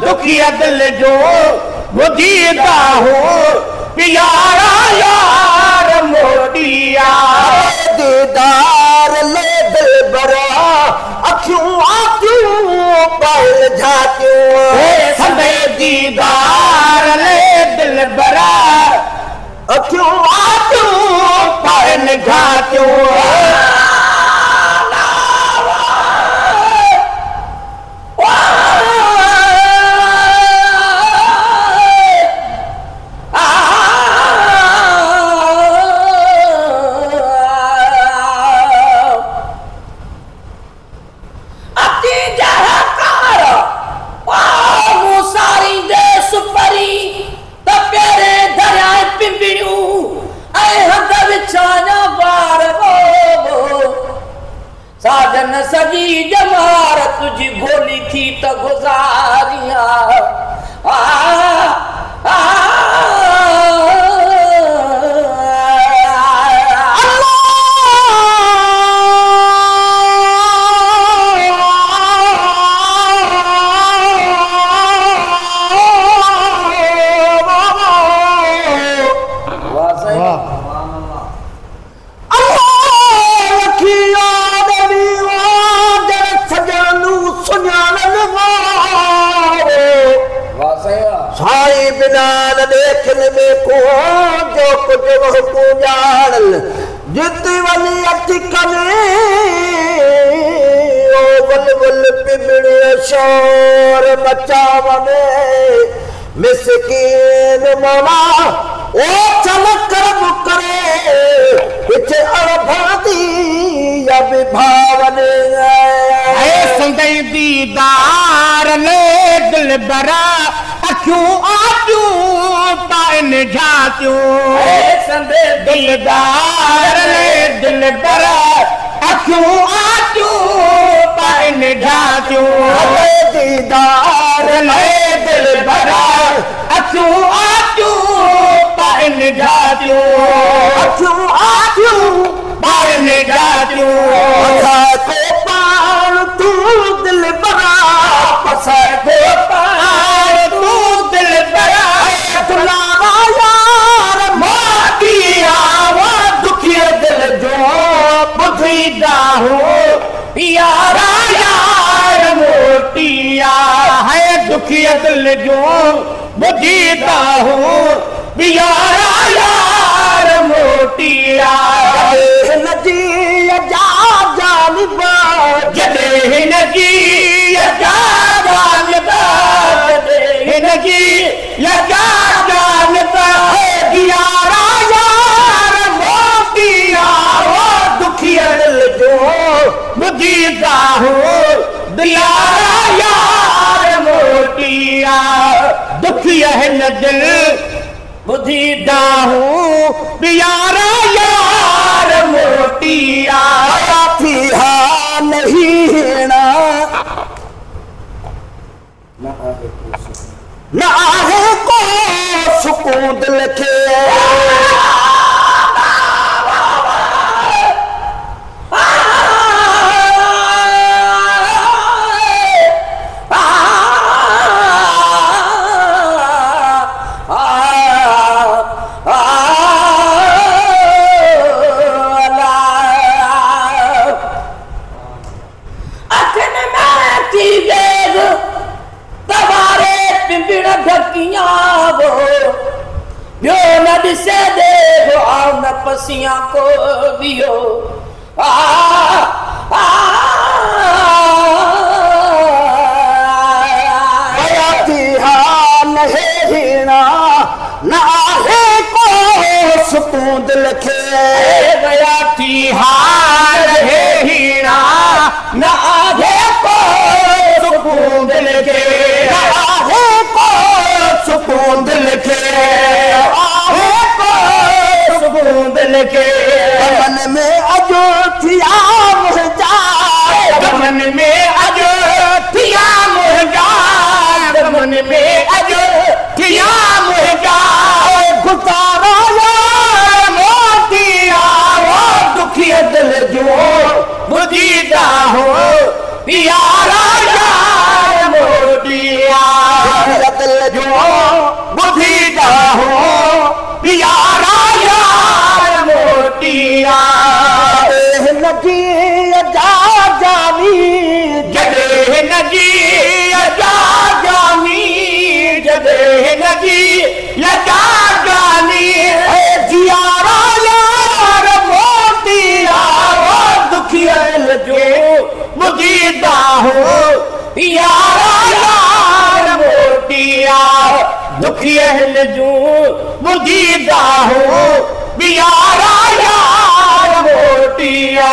दुखिया दिल जो बुझीदा हो प्यारा यार मोटिया दीदार ले दिल बरा अखियों आंखों पल झाकियों संदे दीदार ले दिल बरा अखियों आंखों पल झाकियों साजन सजी जमार तुझी गोली थी तो गुजारिया साई बिना न देखने में को जो कुछ वो को जान जितनी वाली अटकने ओ बल बल पिबड़े शोर मचावने मिस्कीन मामा ओ चल कर मुकरे पीछे अड़भाती या विभावने संदे दीदार ले दिल बरा अखियों आंखों पाइन झाकियों संदे दिलदार ले दिल बरा अखियों आंखों पाइन झाकियों दीदार ले दिल बरा अखियों आंखों पाइन झाकियों अखियों आंखों पाइन झाकियों को पार तू दिल बरा पसा को पार तू दिल बरा तुलावा यार मोटिया वो दुखिया दिल जो बुझीदा हो प्यारा यार मोटिया है दुखिया दिल जो बुझीदा हो प्यारा यार मोटिया नजी जा जानिबा जदे नजी जा जानिबा जदे नजी जा जानिबा यारा यार मोटिया वो दुखिया दिल जो बुझीदा हो दिलारा यार मोटिया दुखिया है न दिल बुझीदा हो प्यारा यार मोटिया फिहा नहीं ना ना आहे को सुकून दिल खे से देखो आओ न पसिया को दियो हीना ना आहे को सुकून दिल खे गया थी हार है हीना ना आहे को सुकून दिल के ना आहे को सुकून दिल खे दिल के गगन में अयोध्या मुर्जा गगन में अयोध्या मुर्जा गगन में अयोध्या मुर्जा गुजारा मोतिया वो दुखी दिल जो बुझीदा हो प्यारा यार मोतिया दिल जो बुझीदा हो प्यारा नजी जा जानी जदे नजी जा जानी जदे नजी जा जानी जियारा यार मोतिया वो दुखियल जो मुझीदा हो प्यारा यार मोतिया दुखियल जो मुझीदा हो प्यारा यार मोतिया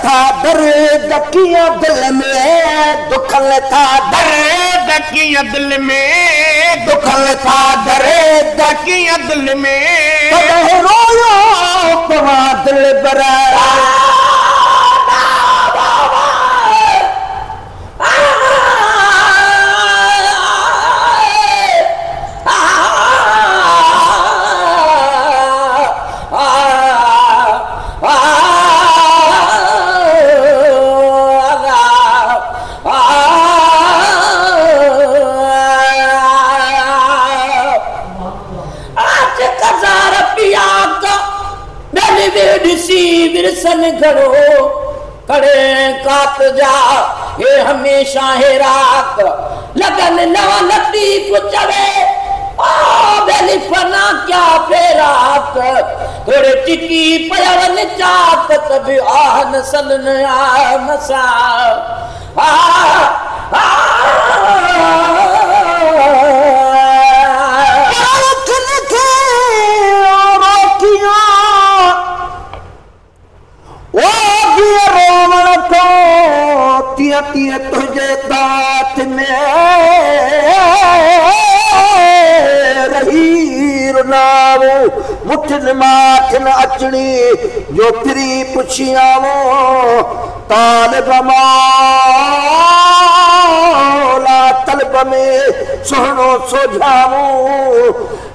था दर्द किया दिल में दुखल था दर्द किया दिल में दुखल था दर्द किया दिल में रोयो तवा दिल बरा विरसन घड़ो करे कात जा ये हमेशा है रात लगन नवा लती कुचवे ओ बेली फना क्या फेरात थोड़े चिकी पयवन चात कभी आह नसल न आ नसा तुझे दात में रही रुनावो मुठन माठन अचणी जो तिरी पुछियावो तालिब मौला तलब में सोहनो सोझावो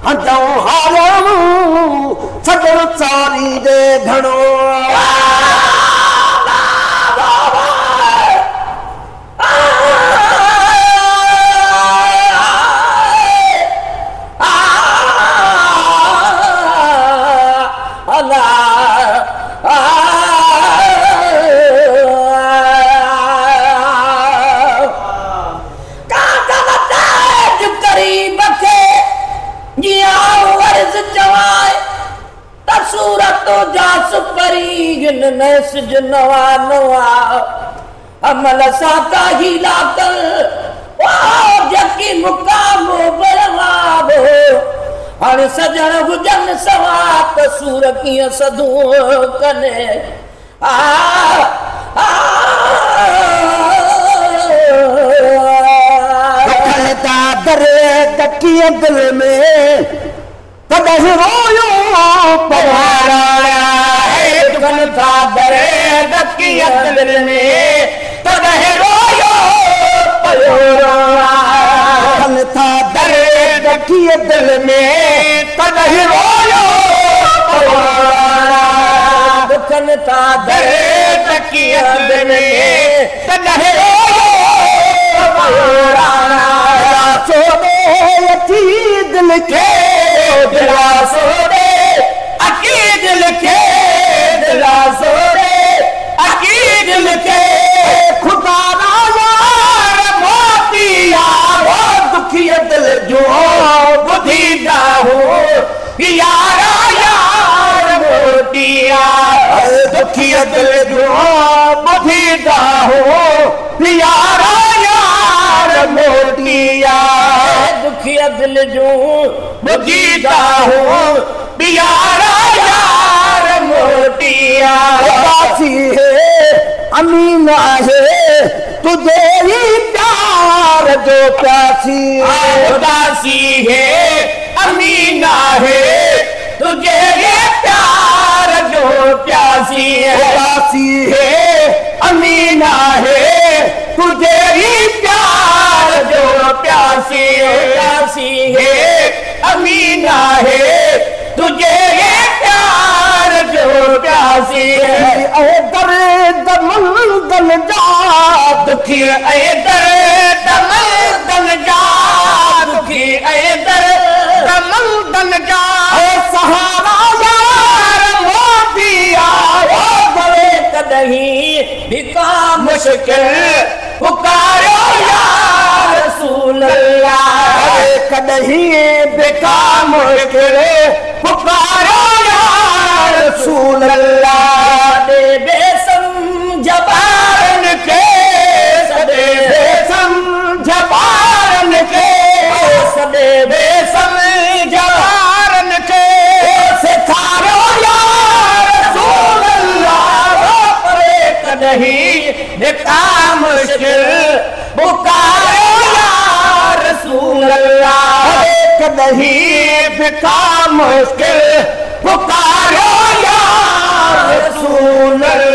हजाऊं हाराऊं सजन सारी दे घणो नवा नवा अमल साता ही लातल जकी मुकाम बरवाबो हर सजण हुजन सवा कसूर कीअं सदू कने दर्द कीअं दिल में तॾहिं रोयो पवारा था दर्द कीअं दिल में तॾहिं रोयो था दिल में कदहीं रोयो दुखन ता दर तकिया दिल में कदहीं रोयो सोने अची दिल के दिला सोने अकी दिल के दिला सोरे अकी दिल के खुदा ना यार मोतिया वो दुखी दिल जो बुद्धीदा हो यारा यार मोतिया दुखी दिल जो बुद्धीदा हो यारा यार मोतिया दुखिया दिल जो बुद्धीदा हो यारा यार मोतिया उदासी है अमीना है तुझे ही प्यार जो प्यासी है उदासी है अमीना है तुझे ये प्यार जो प्यासी है उदासी है अमीना है तुझे ही प्यार जो प्यासी है प्यासी है अमीना है तुझे ये प्यार जो प्यासी है दर्द मंगल जा दुखी ऐ दर्द मंगल जा दुखी ऐ दर्द मंगल जा सहारा यार मोतिया ओ बड़े कदहीं भिका मुश्किल पुकारो यार रसूल अल्लाह कदहीं बेका मुश्किल पुकारो यार रसूल अल्लाह दे बेसमझबारन के सदे बेसमझबारन के सदे बेसमझबारन के सिखारो यार रसूल अल्लाह परे कदहीं भिका मुश्किल पुकारो यार रसूल अल्लाह कदहीं बेका मुश्किल पुकारो यार रसूल अल्लाह